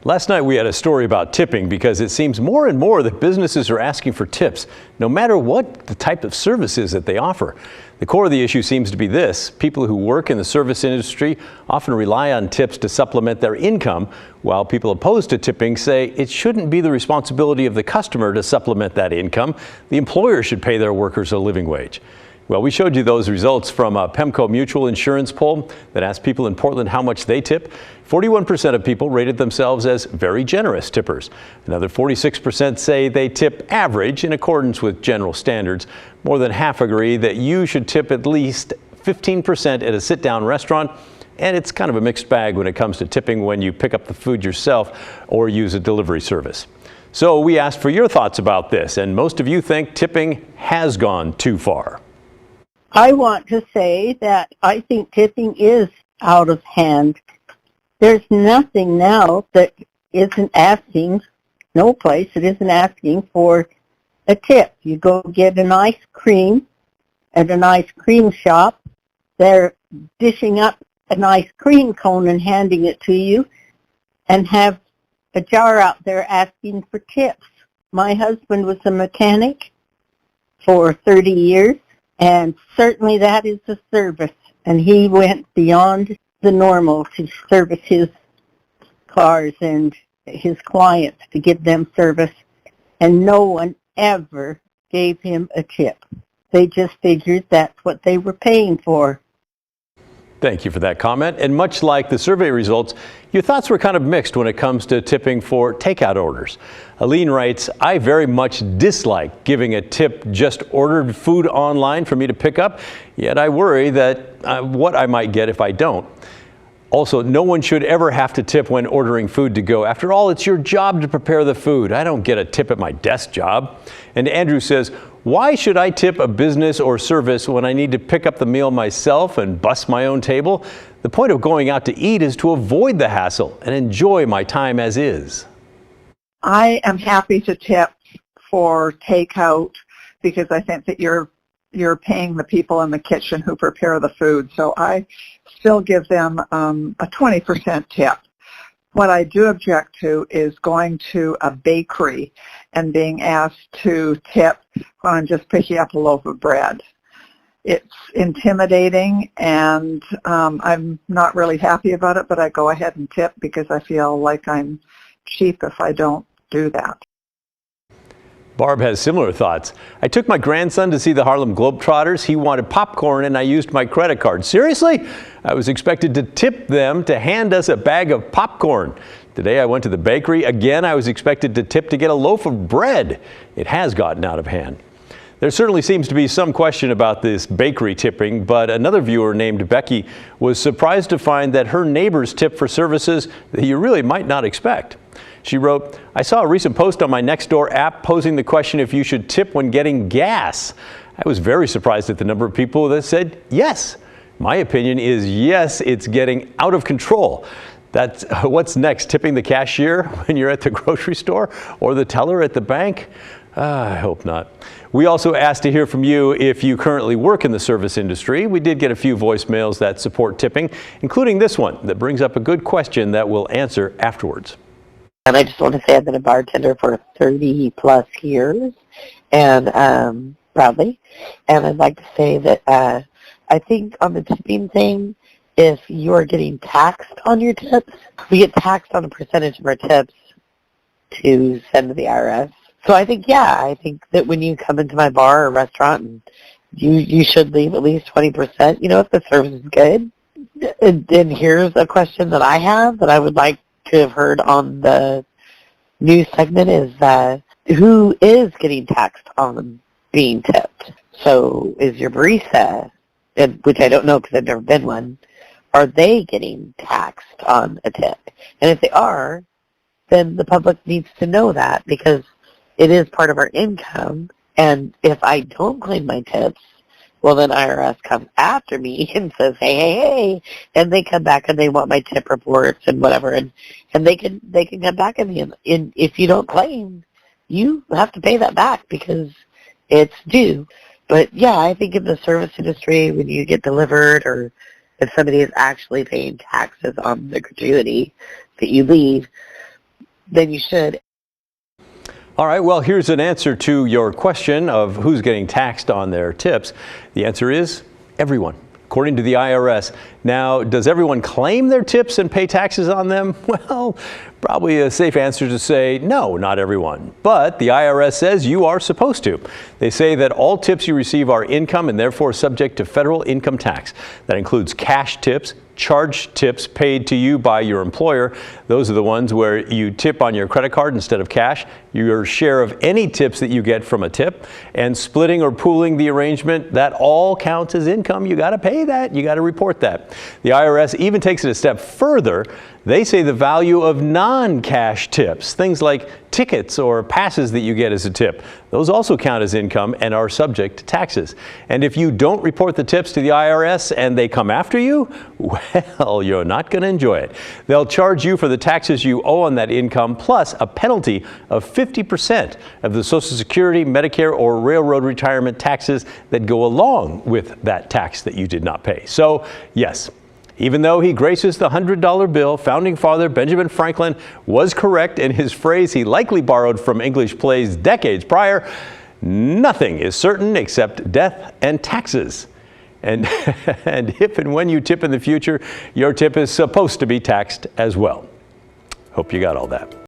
Last night we had a story about tipping because it seems more and more that businesses are asking for tips, no matter what the type of service is that they offer. The core of the issue seems to be this: people who work in the service industry often rely on tips to supplement their income, while people opposed to tipping say it shouldn't be the responsibility of the customer to supplement that income. The employer should pay their workers a living wage. Well, we showed you those results from a PEMCO Mutual Insurance poll that asked people in Portland how much they tip. 41% of people rated themselves as very generous tippers. Another 46% say they tip average in accordance with general standards. More than half agree that you should tip at least 15% at a sit-down restaurant. And it's kind of a mixed bag when it comes to tipping when you pick up the food yourself or use a delivery service. So we asked for your thoughts about this, and most of you think tipping has gone too far. I want to say that I think tipping is out of hand. There's nothing now that isn't asking, no place that isn't asking for a tip. You go get an ice cream at an ice cream shop. They're dishing up an ice cream cone and handing it to you, and have a jar out there asking for tips. My husband was a mechanic for 30 years. And certainly that is a service. And he went beyond the normal to service his cars and his clients, to give them service. And no one ever gave him a tip. They just figured that's what they were paying for. Thank you for that comment. And much like the survey results, your thoughts were kind of mixed when it comes to tipping for takeout orders. Aline writes, I very much dislike giving a tip just ordered food online for me to pick up, yet I worry that what I might get if I don't. Also, no one should ever have to tip when ordering food to go. After all, it's your job to prepare the food. I don't get a tip at my desk job. And Andrew says, why should I tip a business or service when I need to pick up the meal myself and bus my own table? The point of going out to eat is to avoid the hassle and enjoy my time as is. I am happy to tip for takeout because I think that you're paying the people in the kitchen who prepare the food. So I still give them a 20% tip. What I do object to is going to a bakery and being asked to tip when I'm just picking up a loaf of bread. It's intimidating, and I'm not really happy about it, but I go ahead and tip because I feel like I'm cheap if I don't do that. Barb has similar thoughts. I took my grandson to see the Harlem Globetrotters. He wanted popcorn and I used my credit card. Seriously? I was expected to tip them to hand us a bag of popcorn. Today I went to the bakery. Again, I was expected to tip to get a loaf of bread. It has gotten out of hand. There certainly seems to be some question about this bakery tipping, but another viewer named Becky was surprised to find that her neighbors tip for services that you really might not expect. She wrote, I saw a recent post on my Nextdoor app posing the question if you should tip when getting gas. I was very surprised at the number of people that said yes. My opinion is yes, it's getting out of control. That's what's next, tipping the cashier when you're at the grocery store or the teller at the bank? I hope not. We also asked to hear from you if you currently work in the service industry. We did get a few voicemails that support tipping, including this one that brings up a good question that we'll answer afterwards. And I just want to say I've been a bartender for 30 plus years, and proudly. And I'd like to say that I think on the tipping thing, if you're getting taxed on your tips, we get taxed on a percentage of our tips to send to the IRS. So I think, I think that when you come into my bar or restaurant, and you should leave at least 20%, if the service is good. And here's a question that I have that I would like to have heard on the news segment is who is getting taxed on being tipped? So is your barista, which I don't know because I've never been one, are they getting taxed on a tip? And if they are, then the public needs to know that because it is part of our income. And if I don't claim my tips, well, then IRS comes after me and says, hey, and they come back and they want my tip reports and whatever, and they can come back at me. And if you don't claim, you have to pay that back because it's due. But I think in the service industry, when you get delivered or if somebody is actually paying taxes on the gratuity that you leave, then you should. All right, well, here's an answer to your question of who's getting taxed on their tips. The answer is everyone, according to the IRS. Now, does everyone claim their tips and pay taxes on them? Well, probably a safe answer to say no, not everyone. But the IRS says you are supposed to. They say that all tips you receive are income and therefore subject to federal income tax. That includes cash tips, charge tips paid to you by your employer. Those are the ones where you tip on your credit card instead of cash, your share of any tips that you get from a tip, and splitting or pooling the arrangement. That all counts as income. You got to pay that. You got to report that. The IRS even takes it a step further. They say the value of non-cash tips, things like tickets or passes that you get as a tip, those also count as income and are subject to taxes. And if you don't report the tips to the IRS and they come after you, well, you're not going to enjoy it. They'll charge you for the taxes you owe on that income, plus a penalty of 50% of the Social Security, Medicare, or railroad retirement taxes that go along with that tax that you did not pay. So, yes, even though he graces the $100 bill, founding father Benjamin Franklin was correct in his phrase he likely borrowed from English plays decades prior: nothing is certain except death and taxes. And, and if and when you tip in the future, your tip is supposed to be taxed as well. Hope you got all that.